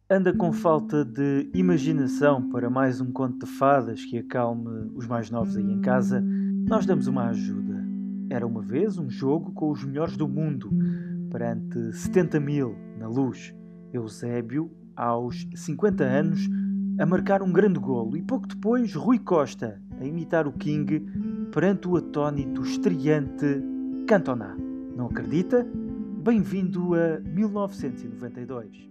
Anda com falta de imaginação para mais um conto de fadas que acalme os mais novos aí em casa? Nós damos uma ajuda. Era uma vez um jogo com os melhores do mundo, perante 70 mil na Luz. Eusébio, aos 50 anos, a marcar um grande golo e pouco depois Rui Costa a imitar o King perante o atónito estreante Cantona. Não acredita? Bem-vindo a 1992.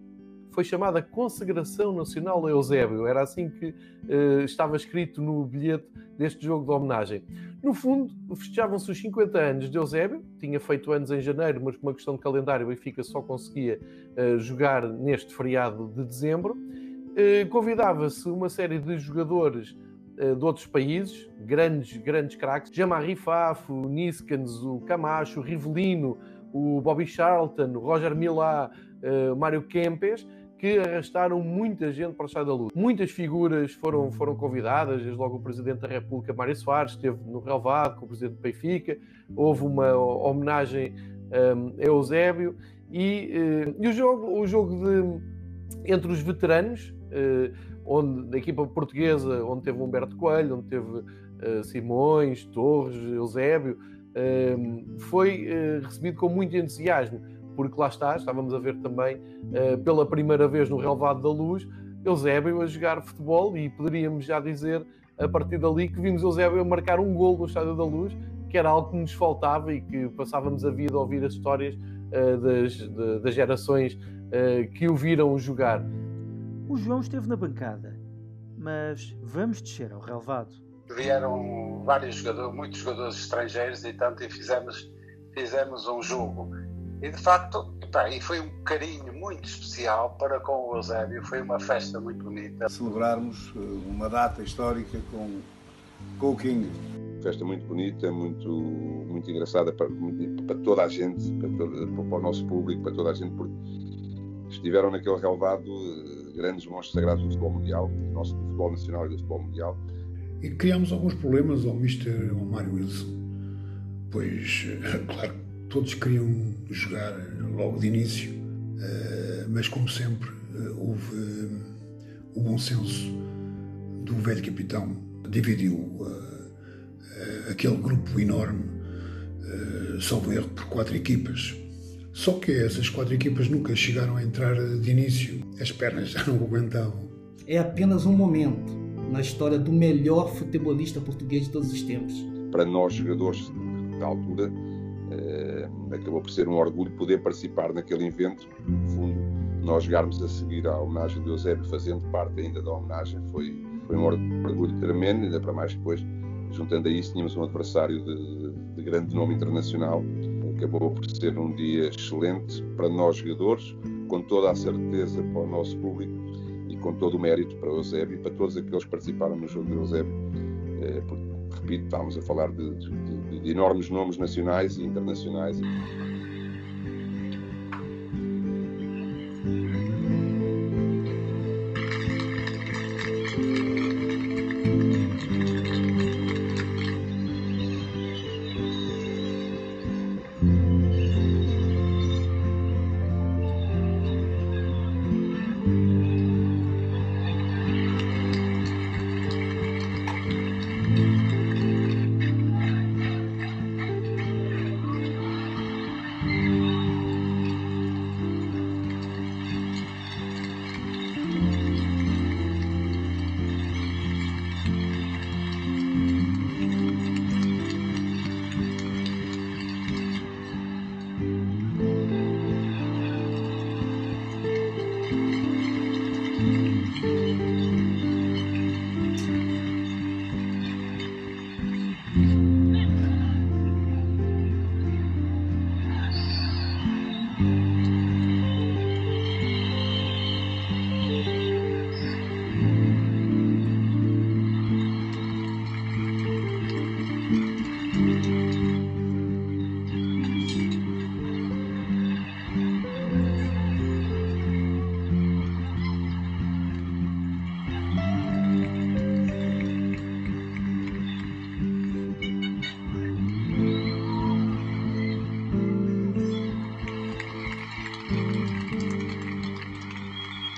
Foi chamada Consagração Nacional a Eusébio. Era assim que estava escrito no bilhete deste jogo de homenagem. No fundo, festejavam-se os 50 anos de Eusébio. Tinha feito anos em janeiro, mas por uma questão de calendário, o Benfica só conseguia jogar neste feriado de dezembro. Convidava-se uma série de jogadores de outros países, grandes craques. Jean-Marie Pfaff, o Niskans, o Camacho, o Rivellino, o Bobby Charlton, o Roger Milá, Mário Kempes, que arrastaram muita gente para o Estádio da Luz. Muitas figuras foram convidadas, desde logo o Presidente da República, Mário Soares, esteve no relvado com o Presidente do Benfica, houve uma homenagem a Eusébio, e o jogo entre os veteranos, onde da equipa portuguesa, onde teve Humberto Coelho, onde teve Simões, Torres, Eusébio, foi recebido com muito entusiasmo, porque lá estávamos a ver também, pela primeira vez no relvado da Luz, Eusébio a jogar futebol, e poderíamos já dizer, a partir dali, que vimos Eusébio a marcar um golo no Estádio da Luz, que era algo que nos faltava e que passávamos a vida a ouvir as histórias das gerações que o viram jogar. O João esteve na bancada, mas vamos descer ao relvado. Vieram muitos jogadores estrangeiros e fizemos um jogo. E de facto, e foi um carinho muito especial para com o Eusébio, foi uma festa muito bonita. Celebrarmos uma data histórica com o King. Festa muito bonita, muito engraçada para toda a gente, para o nosso público, para toda a gente, porque estiveram naquele relvado grandes monstros sagrados do futebol mundial, do nosso futebol nacional e do futebol mundial. E criámos alguns problemas ao Mário Wilson, pois, claro, todos queriam jogar logo de início, mas como sempre houve o bom senso do velho capitão, dividiu aquele grupo enorme, salvo erro, por 4 equipas. Só que essas 4 equipas nunca chegaram a entrar de início, as pernas já não aguentavam. É apenas um momento na história do melhor futebolista português de todos os tempos. Para nós, jogadores da altura, acabou por ser um orgulho poder participar naquele evento. No fundo, nós jogarmos a seguir à homenagem de Eusébio, fazendo parte ainda da homenagem, foi um orgulho tremendo, ainda para mais depois, juntando a isso, tínhamos um adversário de grande nome internacional. Acabou por ser um dia excelente para nós jogadores, com toda a certeza para o nosso público e com todo o mérito para o Eusébio e para todos aqueles que participaram no jogo do Eusébio. Porque, repito, estávamos a falar de enormes nomes nacionais e internacionais.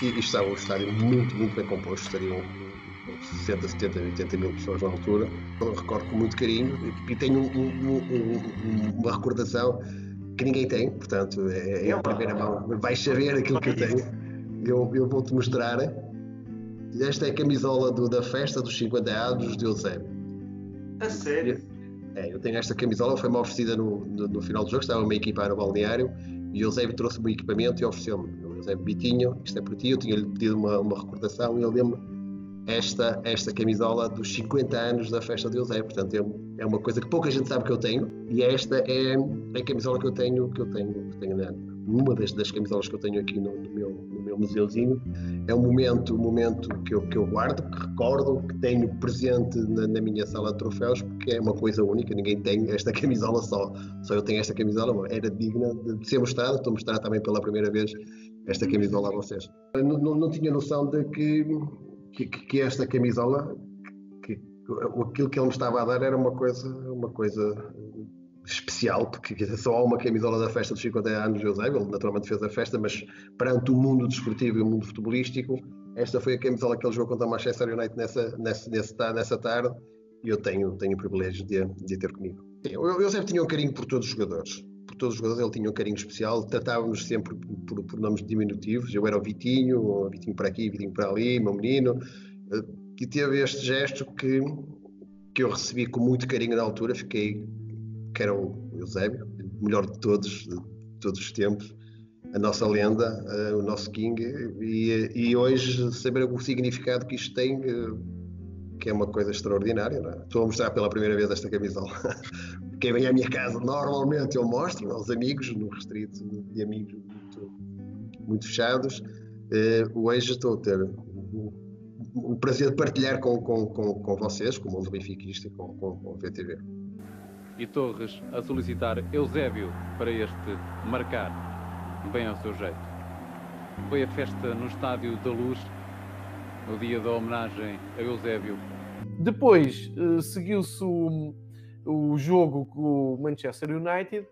isto estava um estádio muito bem composto, estariam 60, 70, 80 mil pessoas na altura. Eu recordo com muito carinho e tenho uma recordação que ninguém tem, portanto é a primeira mão, vais saber aquilo que eu tenho. Eu vou-te mostrar. Esta é a camisola da festa dos 50 anos de Eusébio. A sério? Eu tenho esta camisola, foi-me oferecida no final do jogo, estava-me a equipar no balneário e o Eusébio trouxe-me o equipamento e ofereceu-me. O Eusébio: Bitinho, isto é para ti. Eu tinha-lhe pedido uma recordação e ele deu-me esta camisola dos 50 anos da festa de Eusébio. Portanto, é uma coisa que pouca gente sabe que eu tenho, e esta é a camisola que eu tenho numa das camisolas que eu tenho aqui no meu museuzinho. É um momento que eu guardo, que recordo, que tenho presente na minha sala de troféus, porque é uma coisa única, ninguém tem esta camisola, só eu tenho esta camisola. Era digna de ser mostrada. Estou a mostrar também pela primeira vez esta camisola a vocês. Não tinha noção de que esta camisola, aquilo que ele me estava a dar era uma coisa especial, porque só há uma camisola da festa dos 50 anos de Eusébio. Ele naturalmente fez a festa, mas perante o mundo desportivo e o mundo futebolístico, esta foi a camisola que ele jogou contra o Manchester United nessa tarde, e eu tenho o privilégio de a ter comigo. O Eusébio tinha um carinho por todos os jogadores. Ele tinha um carinho especial, tratava-nos sempre por nomes diminutivos. Eu era o Vitinho para aqui, Vitinho para ali, meu menino, e teve este gesto que eu recebi com muito carinho na altura. Fiquei, que era o Eusébio, o melhor de todos os tempos, a nossa lenda, o nosso King, e hoje saber o significado que isto tem, que é uma coisa extraordinária, não é? Estou a mostrar pela primeira vez esta camisola. Quem vem à minha casa, normalmente eu mostro aos amigos, num restrito de amigos muito fechados. Hoje estou a ter o prazer de partilhar com vocês, com o mundo benfiquista e com o VTV. E Torres a solicitar Eusébio para este marcar bem ao seu jeito. Foi a festa no Estádio da Luz, no dia da homenagem a Eusébio. Depois seguiu-se o jogo com o Manchester United.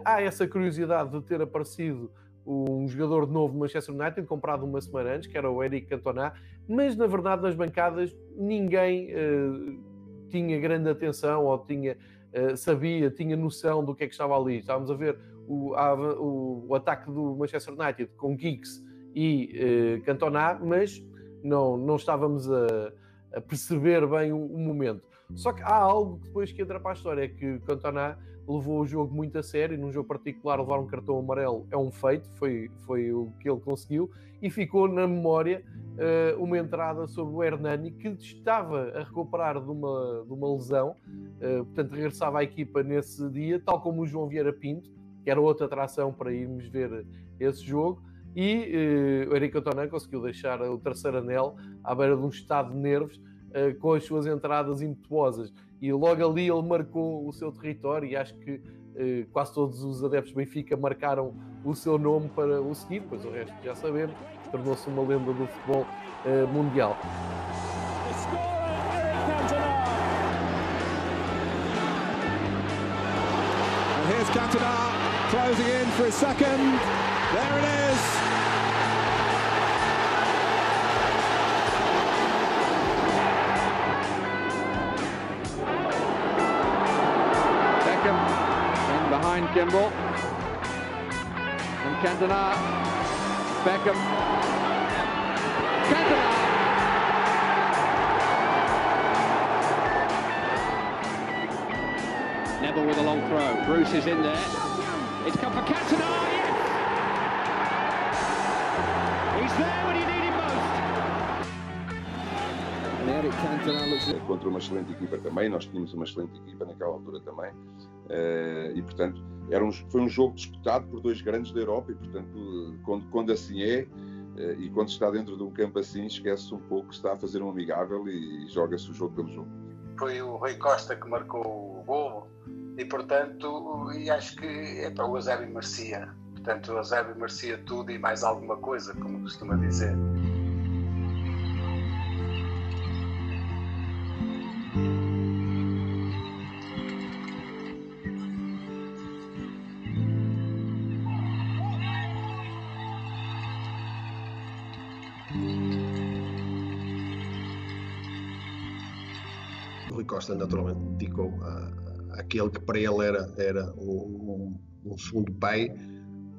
Há essa curiosidade de ter aparecido um jogador de novo do Manchester United, comprado uma semana antes, que era o Eric Cantona, mas na verdade nas bancadas ninguém tinha grande atenção ou tinha noção do que é que estava ali. Estávamos a ver o ataque do Manchester United com Giggs e Cantona, mas não estávamos a perceber bem o momento. Só que há algo que depois que entra para a história, é que Cantona levou o jogo muito a sério. Num jogo particular, levar um cartão amarelo é um feito, foi o que ele conseguiu, e ficou na memória uma entrada sobre o Hernani, que estava a recuperar de uma lesão, portanto regressava à equipa nesse dia, tal como o João Vieira Pinto, que era outra atração para irmos ver esse jogo, e o Eric Cantona conseguiu deixar o terceiro anel à beira de um estado de nervos, com as suas entradas impetuosas, e logo ali ele marcou o seu território, e acho que quase todos os adeptos do Benfica marcaram o seu nome para o seguir, pois o resto já sabemos, tornou-se uma lenda do futebol mundial. And here's Cantona closing in for a second. There it is. Behind Kimball and Cantona. Beckham. Cantona. Neville with a long throw. Bruce is in there. It's come for Cantona. Yes! He's there when you need him most. And Eric Cantona looks... Contra uma excelente equipa também. Nós tínhamos uma excelente equipa naquela altura também. E portanto foi um jogo disputado por dois grandes da Europa, e portanto quando assim é, e quando está dentro de um campo assim, esquece-se um pouco que está a fazer um amigável e joga-se o jogo pelo jogo. Foi o Rui Costa que marcou o golo, e portanto acho que o Eusébio merecia. Portanto, o Eusébio merecia tudo e mais alguma coisa, como costuma dizer. Costa naturalmente dedicou àquele que para ele era um segundo pai,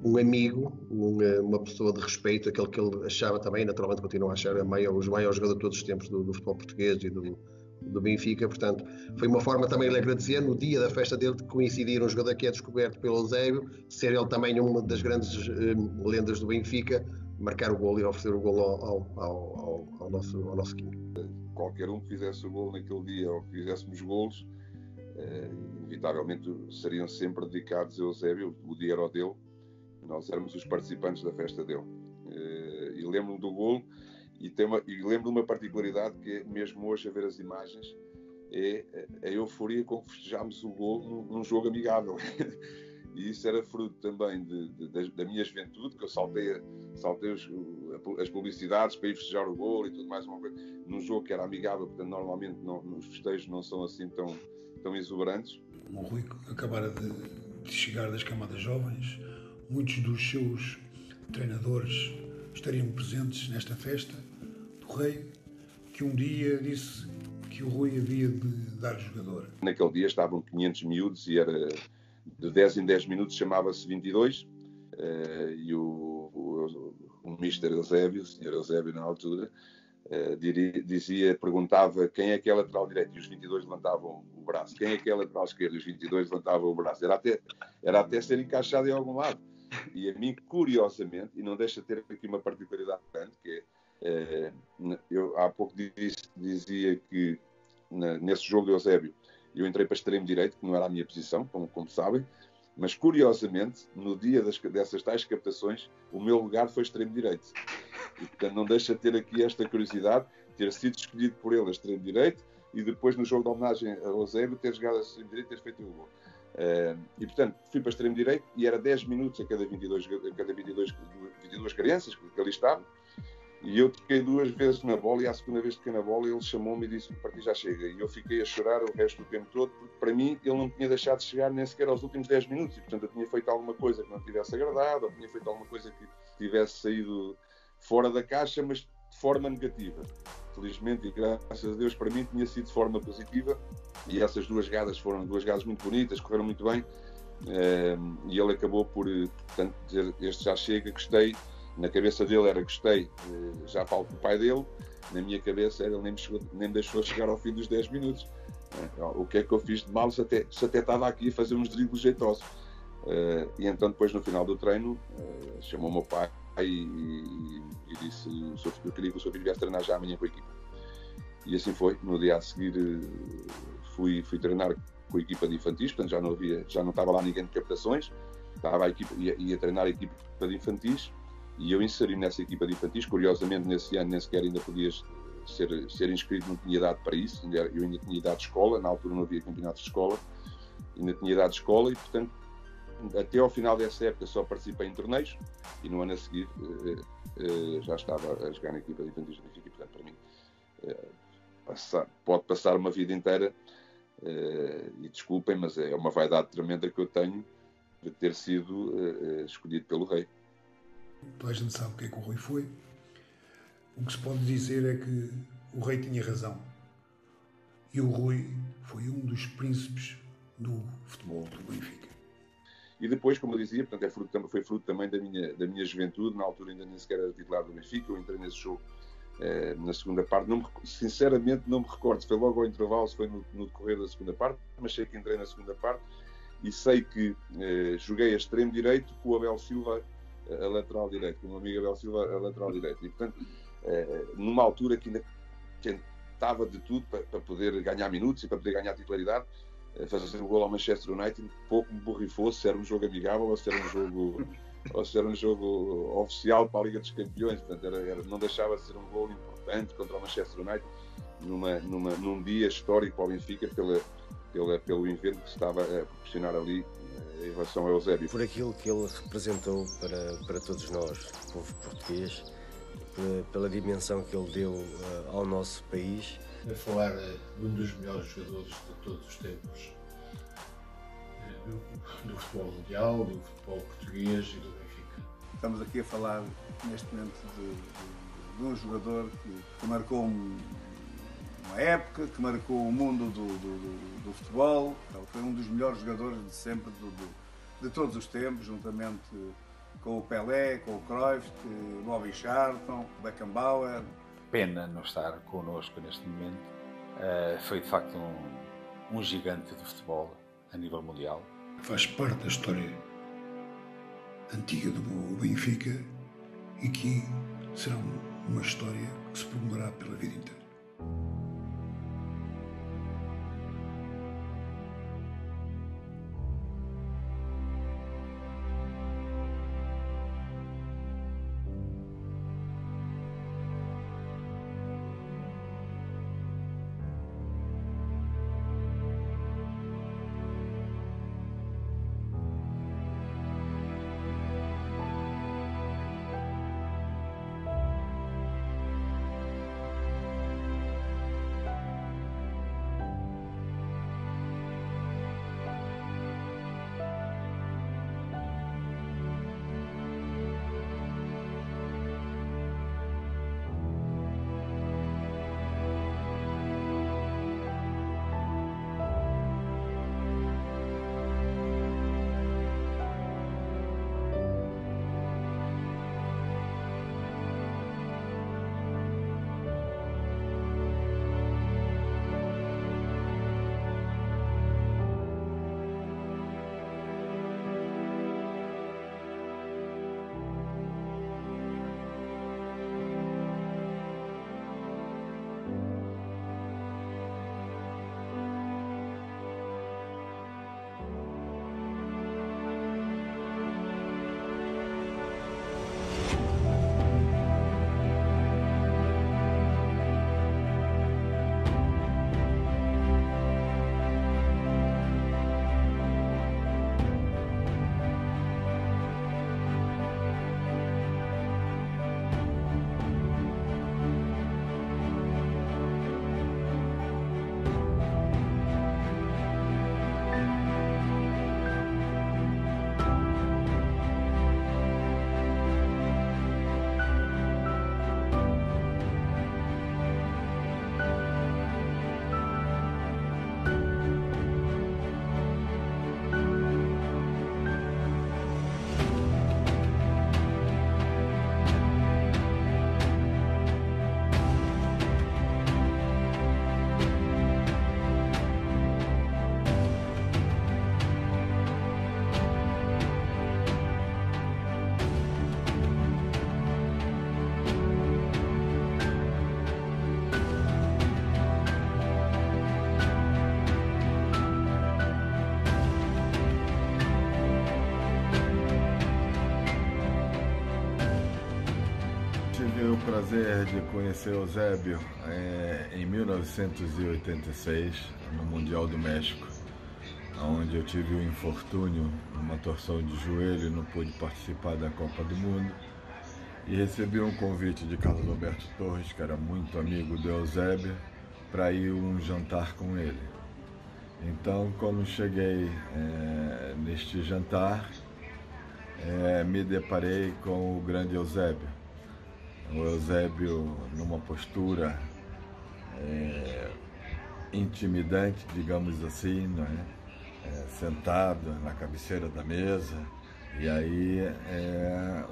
um amigo, uma pessoa de respeito, aquele que ele achava também, naturalmente continua a achar o maior jogador de todos os tempos do futebol português e do Benfica. Portanto, foi uma forma também de lhe agradecer no dia da festa dele de coincidir um jogador que é descoberto pelo Eusébio, ser ele também uma das grandes lendas do Benfica, marcar o golo e oferecer o golo ao nosso King. Qualquer um que fizesse o golo naquele dia ou que fizéssemos golos, inevitavelmente seriam sempre dedicados a Eusébio. O dia era o dele, nós éramos os participantes da festa dele. E lembro-me do golo e lembro de uma particularidade que é, mesmo hoje a ver as imagens, é a euforia com que festejámos o golo num jogo amigável. E isso era fruto também da minha juventude, que eu saltei as publicidades para ir festejar o golo e tudo mais, uma coisa, num jogo que era amigável, porque normalmente os festejos não são assim tão exuberantes. O Rui acabara de chegar das camadas jovens, muitos dos seus treinadores estariam presentes nesta festa do Rei, que um dia disse que o Rui havia de dar jogador. Naquele dia estavam 500 miúdos e era de 10 em 10 minutos, chamava-se 22, e o Mr. Eusébio, o Sr. Eusébio na altura, perguntava quem é que é lateral direito, e os 22 levantavam o braço, quem é que é lateral esquerdo, e os 22 levantavam o braço. Era até ser encaixado em algum lado. E a mim, curiosamente, e não deixa de ter aqui uma particularidade grande, que eu há pouco dizia que nesse jogo de Eusébio eu entrei para extremo direito, que não era a minha posição, como sabem, mas curiosamente, no dia dessas tais captações, o meu lugar foi extremo direito. E, portanto, não deixa de ter aqui esta curiosidade, ter sido escolhido por ele a extremo direito e depois no jogo de homenagem a Eusébio ter jogado a extremo direito e ter feito o gol. E, portanto, fui para extremo direito e era 10 minutos a cada 22 crianças que ali estavam. E eu toquei 2 vezes na bola e à segunda vez que toquei na bola ele chamou-me e disse: "A partir já chega." E eu fiquei a chorar o resto do tempo todo, porque para mim ele não tinha deixado de chegar nem sequer aos últimos 10 minutos e, portanto, eu tinha feito alguma coisa que não tivesse agradado, ou tinha feito alguma coisa que tivesse saído fora da caixa, mas de forma negativa. Felizmente e graças a Deus, para mim tinha sido de forma positiva, e essas 2 jogadas foram 2 jogadas muito bonitas, correram muito bem, e ele acabou por, portanto, dizer: "Este já chega, gostei." Na cabeça dele era gostei, já falo com o pai dele. Na minha cabeça era, ele nem me deixou chegar ao fim dos 10 minutos. O que é que eu fiz de mal se até estava aqui a fazer uns dribles jeitosos? E então depois no final do treino chamou o meu pai e disse: "Eu queria que o seu filho viesse treinar já amanhã com a equipa." E assim foi. No dia a seguir fui treinar com a equipa de infantis, portanto já não estava lá ninguém de captações, estava a equipa, ia treinar a equipa de infantis. E eu inseri nessa equipa de infantis. Curiosamente, nesse ano nem sequer ainda podias ser inscrito, não tinha idade para isso. Eu ainda tinha idade de escola, na altura não havia campeonatos de escola, ainda tinha idade de escola e, portanto, até ao final dessa época só participei em torneios e no ano a seguir já estava a jogar na equipa de infantis do Benfica. E, portanto, para mim, pode passar uma vida inteira, e desculpem, mas é uma vaidade tremenda que eu tenho de ter sido escolhido pelo Rei. Toda a gente sabe o que é que o Rui foi. O que se pode dizer é que o Rei tinha razão. E o Rui foi um dos príncipes do futebol do Benfica. E depois, como eu dizia, portanto, foi fruto também da minha juventude. Na altura ainda nem sequer era titular do Benfica. Eu entrei nesse jogo na segunda parte. Sinceramente não me recordo se foi logo ao intervalo, se foi no decorrer da segunda parte, mas sei que entrei na segunda parte e sei que joguei a extremo direito com o Abel Silva a lateral direito, com o meu amigo Abel Silva a lateral direito. E, portanto, numa altura que ainda tentava de tudo para poder ganhar minutos e para poder ganhar titularidade, fazer um gol ao Manchester United, pouco me borrifou se era um jogo amigável ou se era um jogo oficial para a Liga dos Campeões. Portanto, não deixava de ser um gol importante contra o Manchester United num dia histórico para o Benfica pelo evento que se estava a proporcionar ali em relação ao Eusébio. Por aquilo que ele representou para todos nós, povo português, pela dimensão que ele deu ao nosso país. A falar de um dos melhores jogadores de todos os tempos do futebol mundial, do futebol português e do Benfica. Estamos aqui a falar neste momento de um jogador que marcou um uma época, que marcou o mundo do futebol. Ele foi um dos melhores jogadores de sempre, de todos os tempos, juntamente com o Pelé, com o Cruyff, Bobby Charlton, Beckenbauer. Pena não estar connosco neste momento. Foi de facto um gigante do futebol a nível mundial. Faz parte da história antiga do Benfica e que será uma história que se prolongará pela vida inteira. Tive o prazer de conhecer o Eusébio em 1986, no Mundial do México, onde eu tive um infortúnio, uma torção de joelho e não pude participar da Copa do Mundo. E recebi um convite de Carlos Alberto Torres, que era muito amigo do Eusébio, para ir um jantar com ele. Então, como cheguei neste jantar, me deparei com o grande Eusébio. O Eusébio numa postura intimidante, digamos assim, não é? Sentado na cabeceira da mesa. E aí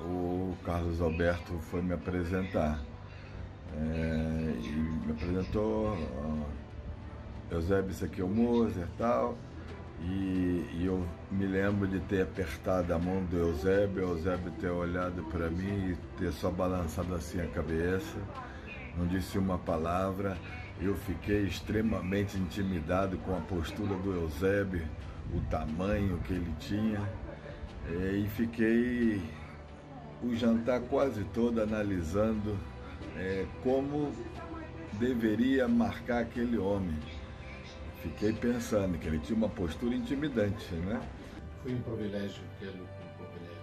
o Carlos Alberto foi me apresentar. E me apresentou, Eusébio, isso aqui é o Mozart e tal. E eu me lembro de ter apertado a mão do Eusébio, o Eusébio ter olhado para mim e ter só balançado assim a cabeça, não disse uma palavra. Eu fiquei extremamente intimidado com a postura do Eusébio, o tamanho que ele tinha, e fiquei o jantar quase todo analisando como deveria marcar aquele homem. Fiquei pensando que ele tinha uma postura intimidante, né? Foi um privilégio tê-lo como companheiro.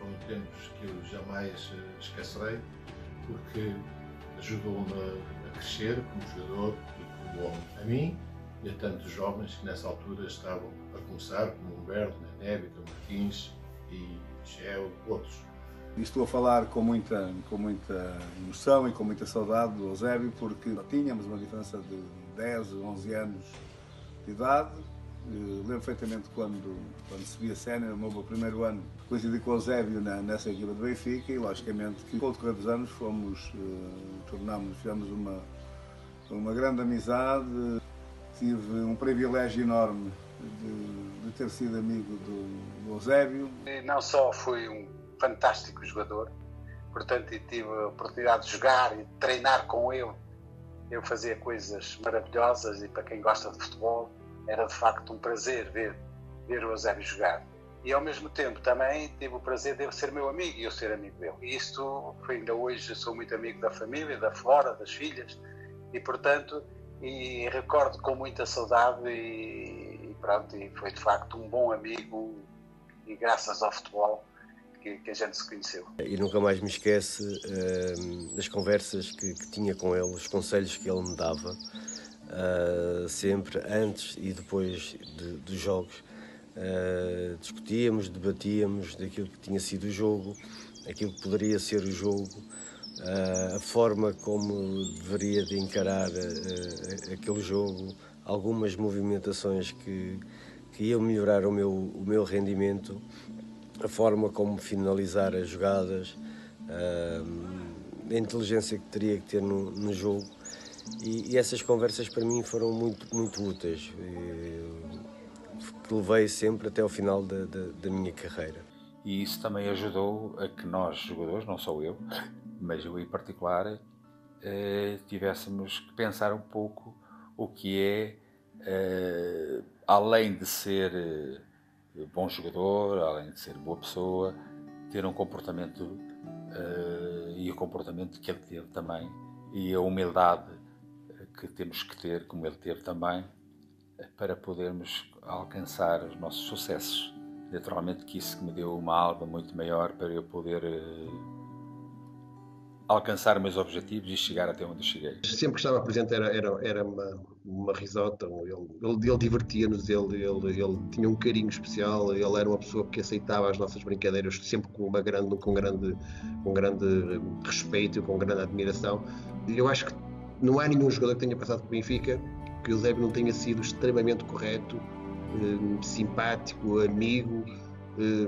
Foram tempos que eu jamais esquecerei, porque ajudou-me a crescer como jogador e como homem. A mim e a tantos jovens que nessa altura estavam a começar, como Humberto, Nené, Vitor Martins e Gel, outros. E estou a falar com muita emoção e com muita saudade do Eusébio, porque tínhamos uma diferença de 10, 11 anos de idade. Lembro perfeitamente quando se via sénior, no meu primeiro ano, coincidi com o Eusébio nessa equipa do Benfica e, logicamente, que com o decorrer dos anos fizemos uma grande amizade. Tive um privilégio enorme de ter sido amigo do Eusébio. E não só fui um fantástico jogador, portanto, e tive a oportunidade de jogar e de treinar com ele. Eu fazia coisas maravilhosas e, para quem gosta de futebol, era de facto um prazer ver o Eusébio jogar. E ao mesmo tempo também tive o prazer de ele ser meu amigo e eu ser amigo dele. E isto, ainda hoje, sou muito amigo da família, da Flora, das filhas, e portanto, e recordo com muita saudade e pronto, e foi de facto um bom amigo e graças ao futebol que a gente se conheceu. E nunca mais me esquece das conversas que tinha com ele, os conselhos que ele me dava, sempre antes e depois dos jogos. Discutíamos, debatíamos daquilo que tinha sido o jogo, aquilo que poderia ser o jogo, a forma como deveria de encarar aquele jogo, algumas movimentações que iam melhorar o meu rendimento, a forma como finalizar as jogadas, a inteligência que teria que ter no jogo. E essas conversas para mim foram muito úteis, que levei sempre até ao final da minha carreira. E isso também ajudou a que nós, jogadores, não só eu, mas eu em particular, tivéssemos que pensar um pouco o que é, além de ser bom jogador, além de ser boa pessoa, ter um comportamento e o comportamento que ele teve também, e a humildade que temos que ter, como ele teve também, para podermos alcançar os nossos sucessos. Naturalmente que isso me deu uma alma muito maior para eu poder alcançar meus objetivos e chegar até onde cheguei. Sempre que estava presente era uma risota, ele divertia-nos, ele tinha um carinho especial, ele era uma pessoa que aceitava as nossas brincadeiras sempre com grande respeito, com grande admiração. Eu acho que não há nenhum jogador que tenha passado por Benfica que o Eusébio não tenha sido extremamente correto, simpático, amigo,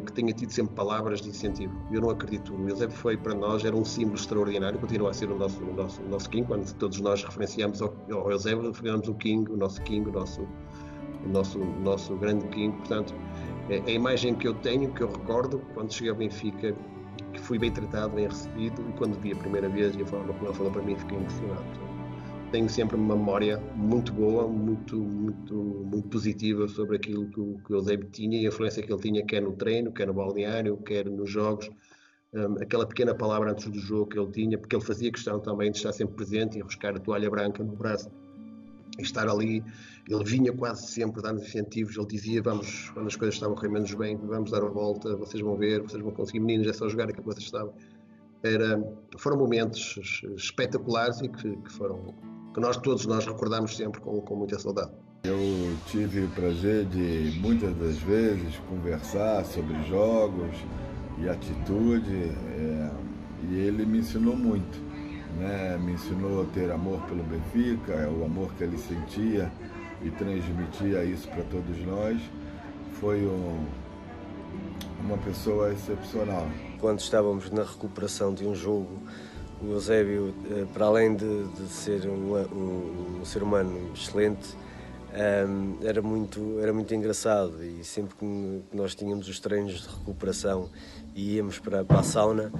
que tenha tido sempre palavras de incentivo. Eu não acredito. O Eusébio foi para nós, era um símbolo extraordinário, continua a ser o nosso King. Quando todos nós referenciamos ao Eusébio, referenciamos o King, o nosso King, o nosso grande King. Portanto, a imagem que eu tenho, que eu recordo, quando cheguei ao Benfica, que fui bem tratado, bem recebido, e quando vi a primeira vez e a forma como ele falou para mim, fiquei emocionado. Tenho sempre uma memória muito boa, muito positiva sobre aquilo que o Eusébio tinha e a influência que ele tinha, quer no treino, quer no balneário, quer nos jogos. Aquela pequena palavra antes do jogo que ele tinha, porque ele fazia questão também de estar sempre presente e enroscar a toalha branca no braço e estar ali. Ele vinha quase sempre dar-nos incentivos, ele dizia, vamos, quando as coisas estavam a correr menos bem, vamos dar a volta, vocês vão ver, vocês vão conseguir, meninos, é só jogar aquilo que vocês estavam. Foram momentos espetaculares e que todos nós recordamos sempre com muita saudade. Eu tive o prazer de, muitas das vezes, conversar sobre jogos e atitude, e ele me ensinou muito, né? Me ensinou a ter amor pelo Benfica, o amor que ele sentia e transmitia isso para todos nós. Foi uma pessoa excepcional. Quando estávamos na recuperação de um jogo, o Eusébio, para além de ser um ser humano excelente, era muito engraçado, e sempre que nós tínhamos os treinos de recuperação e íamos para a sauna,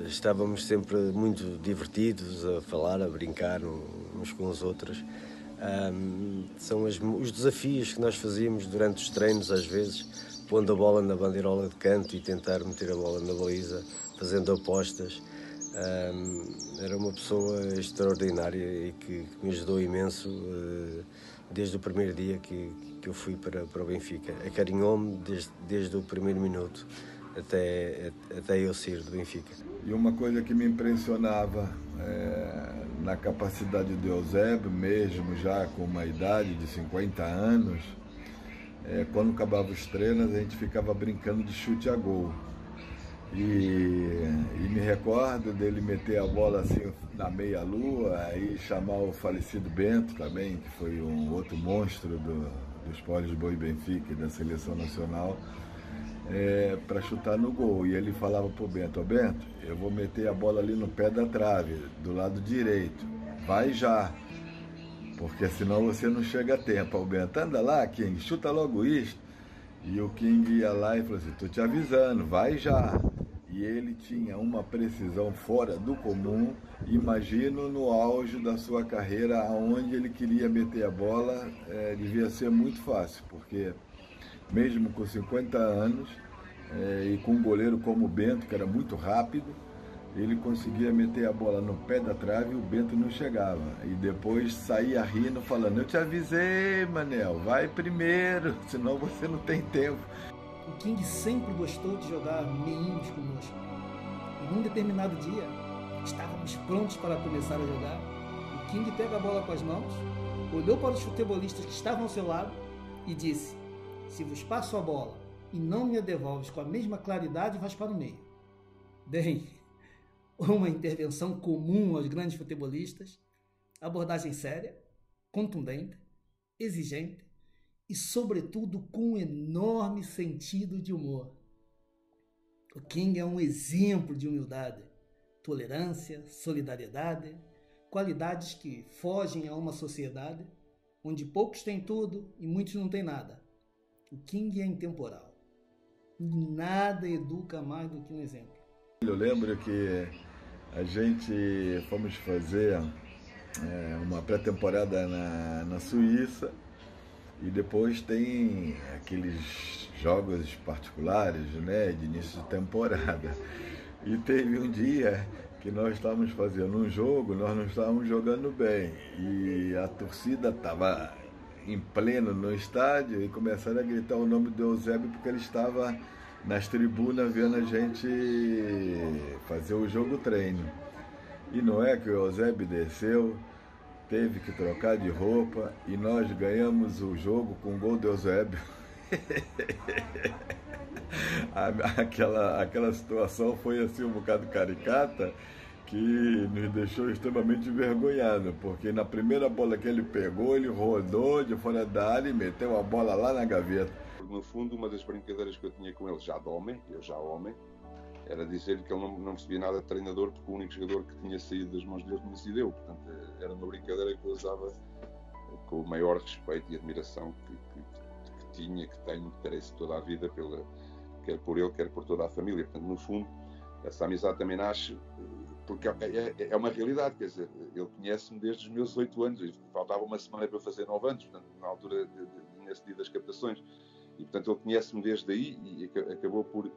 estávamos sempre muito divertidos a falar, a brincar uns com os outros. São os desafios que nós fazíamos durante os treinos, às vezes, pondo a bola na bandeirola de canto e tentar meter a bola na baliza, fazendo apostas. Era uma pessoa extraordinária e que me ajudou imenso desde o primeiro dia que eu fui para o Benfica. Acarinhou-me desde o primeiro minuto até eu sair do Benfica. E uma coisa que me impressionava na capacidade de Eusébio, mesmo já com uma idade de 50 anos, quando acabava os treinos a gente ficava brincando de chute a gol. E me recordo dele meter a bola assim na meia-lua e chamar o falecido Bento também, que foi um outro monstro do Sport Lisboa e Benfica e da seleção nacional, para chutar no gol. E ele falava pro Bento: Bento, eu vou meter a bola ali no pé da trave, do lado direito, vai já, porque senão você não chega a tempo. O Bento: anda lá, King, chuta logo isto. E o King ia lá e falou assim: tô te avisando, vai já. E ele tinha uma precisão fora do comum. Imagino no auge da sua carreira, aonde ele queria meter a bola, devia ser muito fácil, porque mesmo com 50 anos e com um goleiro como o Bento, que era muito rápido, ele conseguia meter a bola no pé da trave e o Bento não chegava. E depois saía rindo, falando: eu te avisei, Manel, vai primeiro, senão você não tem tempo. O King sempre gostou de jogar meinhos conosco. E num determinado dia, estávamos prontos para começar a jogar. O King pega a bola com as mãos, olhou para os futebolistas que estavam ao seu lado e disse: se vos passo a bola e não me a devolves com a mesma claridade, vais para o meio. Bem, uma intervenção comum aos grandes futebolistas, abordagem séria, contundente, exigente e, sobretudo, com um enorme sentido de humor. O King é um exemplo de humildade, tolerância, solidariedade, qualidades que fogem a uma sociedade onde poucos têm tudo e muitos não têm nada. O King é intemporal. Nada educa mais do que um exemplo. Eu lembro que a gente fomos fazer uma pré-temporada na Suíça e depois tem aqueles jogos particulares, né, de início de temporada. E teve um dia que nós estávamos fazendo um jogo, nós não estávamos jogando bem e a torcida estava em pleno no estádio e começaram a gritar o nome do Eusébio porque ele estava nas tribunas vendo a gente fazer o jogo treino. E não é que o Eusébio desceu, teve que trocar de roupa e nós ganhamos o jogo com o gol do Eusébio. Aquela situação foi assim um bocado caricata, que nos deixou extremamente envergonhados, porque na primeira bola que ele pegou, ele rodou de fora da área e meteu a bola lá na gaveta. No fundo, uma das brincadeiras que eu tinha com ele, já de homem, era dizer-lhe que ele não percebia nada de treinador, porque o único jogador que tinha saído das mãos dele tinha sido eu. Portanto, era uma brincadeira que eu usava com o maior respeito e admiração que tinha, que tenho, que terei toda a vida, quer por ele, quer por toda a família. Portanto, no fundo, essa amizade também nasce porque é uma realidade, quer dizer, ele conhece-me desde os meus 8 anos, e faltava uma semana para fazer 9 anos, portanto, na altura nesse dia das captações. E, portanto, ele conhece-me desde aí e acabou por,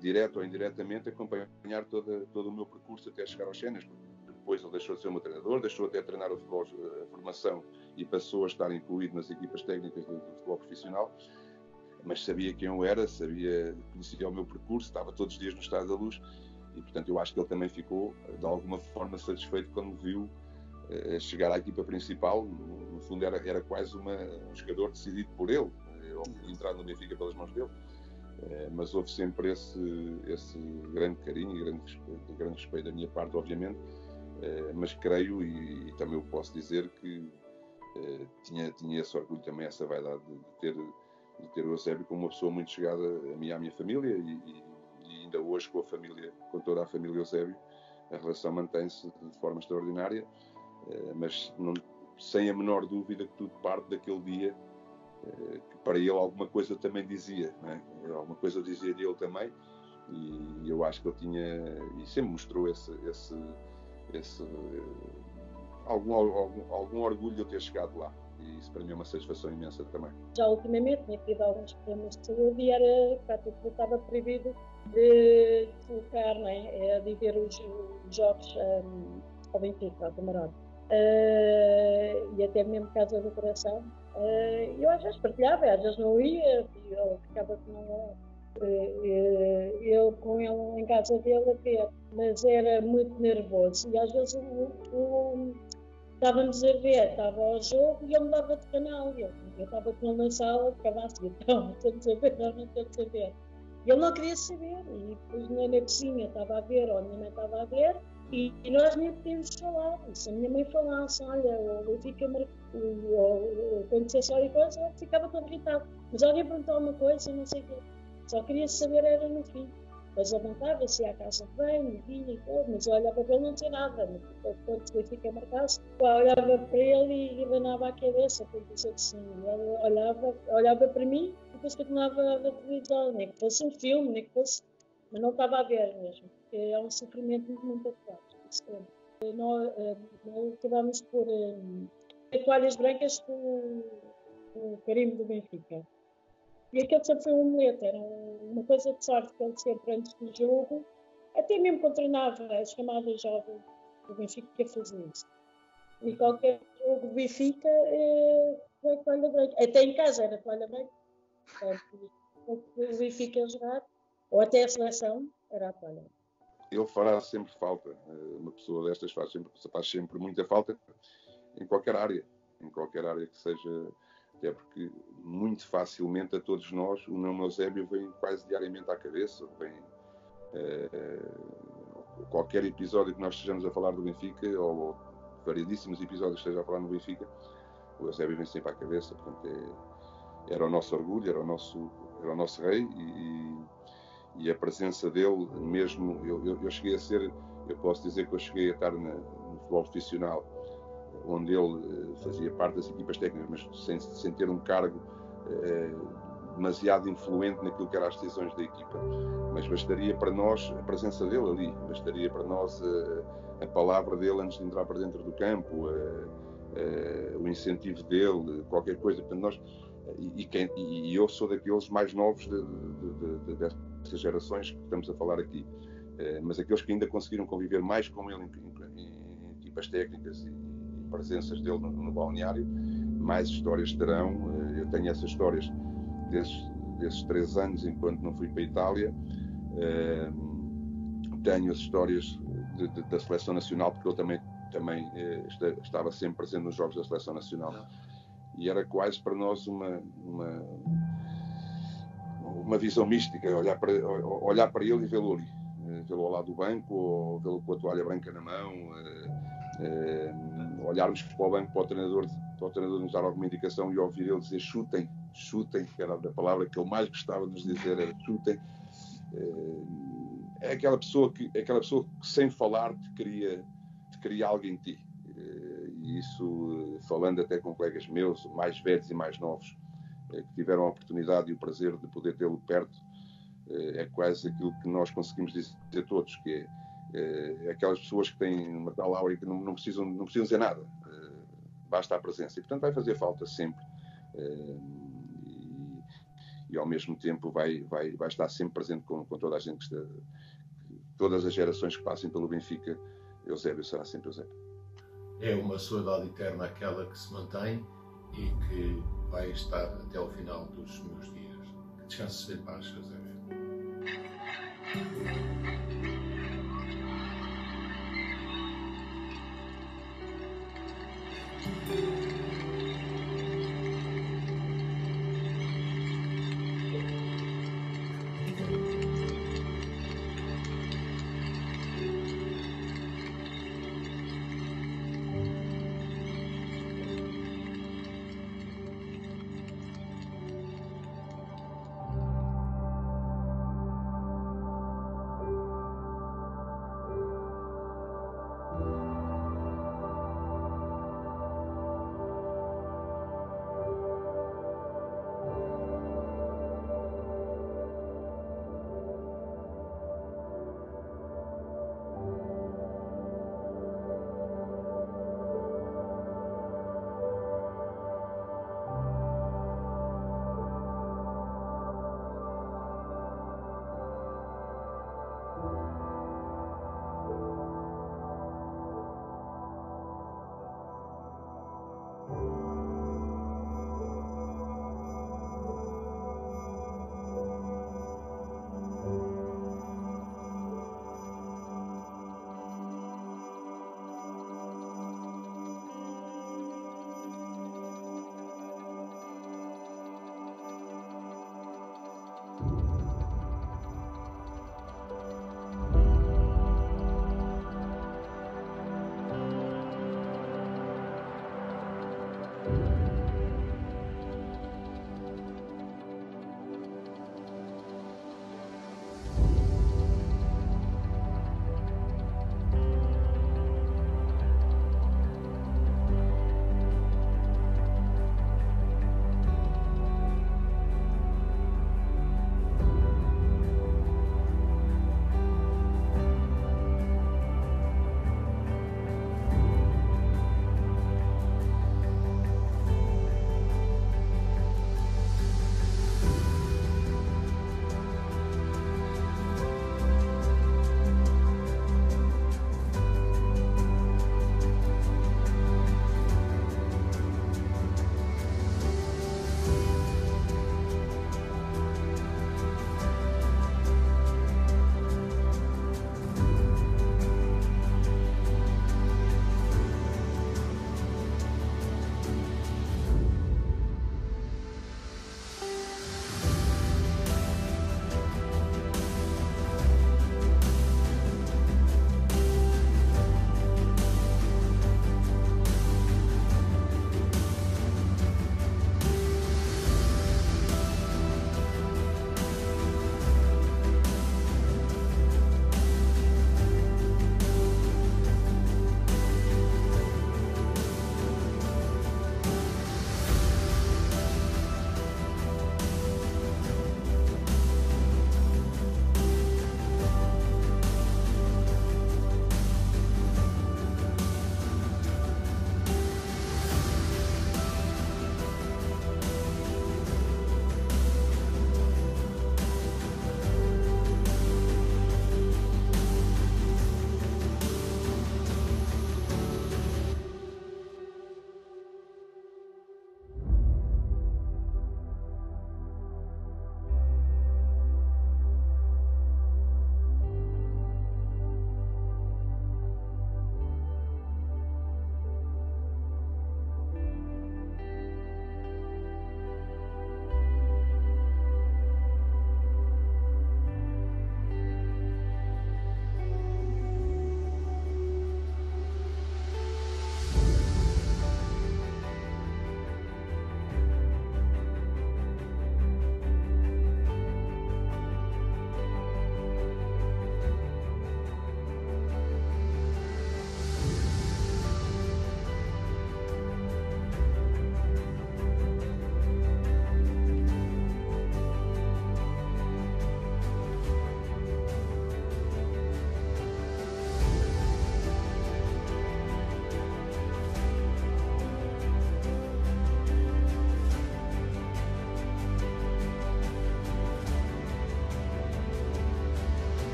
direto ou indiretamente, acompanhar todo o meu percurso até chegar aos Séniores. Depois ele deixou de ser o meu treinador, deixou até de treinar o futebol, a formação, e passou a estar incluído nas equipas técnicas do futebol profissional, mas sabia quem eu era, conhecia o meu percurso, estava todos os dias no Estádio da Luz, e, portanto, eu acho que ele também ficou, de alguma forma, satisfeito quando me viu chegar à equipa principal. No fundo, era quase um jogador decidido por ele, entrar no Benfica pelas mãos dele. Mas houve sempre esse grande carinho e grande respeito da minha parte, obviamente, mas creio, e também eu posso dizer que tinha esse orgulho também, essa vaidade de ter o Eusébio como uma pessoa muito chegada a mim e à minha família, e ainda hoje com toda a família Eusébio, a relação mantém-se de forma extraordinária, mas sem a menor dúvida que tudo parte daquele dia, que para ele alguma coisa também dizia, não é? Alguma coisa dizia de ele também, e eu acho que ele tinha, e sempre mostrou algum orgulho de eu ter chegado lá, e isso para mim é uma satisfação imensa também. Já ultimamente tinha tido alguns problemas de saúde e era praticamente, estava proibido de colocar, não é, de ver os jogos ao Benfica, ao Camarão. E até mesmo casa do coração. Eu às vezes partilhava, às vezes não ia, eu ficava com eu com ele em casa dele a ver, mas era muito nervoso e às vezes estávamos a ver, estava ao jogo e ele mudava de canal, eu estava com ele na sala, ficava assim, então estamos a ver, nós não estamos a ver. Ele não queria saber, e depois na cozinha estava a ver, ou a minha mãe estava a ver, e nós nem podíamos falar. E se a minha mãe falasse, olha, eu fico quando dissesse alguma coisa, eu ficava todo irritado. Mas alguém perguntou uma coisa, não sei o quê. Só queria saber, era no fim. Mas levantava-se à casa de banho, vinha e tudo, mas eu olhava para ele e não tinha nada. Quando o Benfica marcasse, eu olhava para ele e abanava a cabeça, para dizer que sim. Ele olhava para mim e depois continuava a ver televisão, nem que fosse um filme, nem que fosse. Mas não estava a ver mesmo, porque é um sofrimento muito forte. Nós acabámos por toalhas brancas com o carimbo do Benfica. E aquele sempre foi um amuleto, era uma coisa de sorte que ele sempre antes do jogo, até mesmo quando treinava as chamadas jovens do Benfica, que fazia isso. E qualquer jogo do Benfica foi toalha branca. Até em casa era toalha branca. O Benfica a jogar, ou até a seleção, era a toalha. Ele fará sempre falta. Uma pessoa destas faz sempre muita falta em qualquer área que seja. Até porque muito facilmente a todos nós o nome Eusébio vem quase diariamente à cabeça, vem qualquer episódio que nós estejamos a falar do Benfica, ou variedíssimos episódios que estejam a falar no Benfica, o Eusébio vem sempre à cabeça. Portanto, era o nosso orgulho, era o nosso rei, e a presença dele mesmo, eu cheguei a ser, eu posso dizer que eu cheguei a estar no futebol profissional, onde ele fazia parte das equipas técnicas, mas sem ter um cargo demasiado influente naquilo que eram as decisões da equipa. Mas bastaria para nós a presença dele ali, bastaria para nós a palavra dele antes de entrar para dentro do campo, o incentivo dele, qualquer coisa. Portanto, nós, e eu sou daqueles mais novos destas gerações que estamos a falar aqui, mas aqueles que ainda conseguiram conviver mais com ele em equipas técnicas e presenças dele no balneário, mais histórias terão. Eu tenho essas histórias desses 3 anos enquanto não fui para a Itália, tenho as histórias da Seleção Nacional, porque eu também estava sempre presente nos jogos da Seleção Nacional, e era quase para nós uma visão mística, olhar para ele e vê-lo ali, vê-lo ao lado do banco, ou vê-lo com a toalha branca na mão, olharmos para o banco, para o treinador nos dar alguma indicação e ouvir ele dizer chutem, que era a palavra que ele mais gostava de nos dizer, era chutem. É aquela pessoa que sem falar te cria algo em ti, e isso, falando até com colegas meus, mais velhos e mais novos, que tiveram a oportunidade e o prazer de poder tê-lo perto, é quase aquilo que nós conseguimos dizer todos, que é aquelas pessoas que têm uma tal áurea que não precisam dizer nada, basta a presença, e portanto vai fazer falta sempre, e ao mesmo tempo vai estar sempre presente com toda a gente, todas as gerações que passem pelo Benfica. Eusébio será sempre Eusébio. É uma saudade eterna aquela que se mantém e que vai estar até ao final dos meus dias. Que descanses em paz, Eusébio.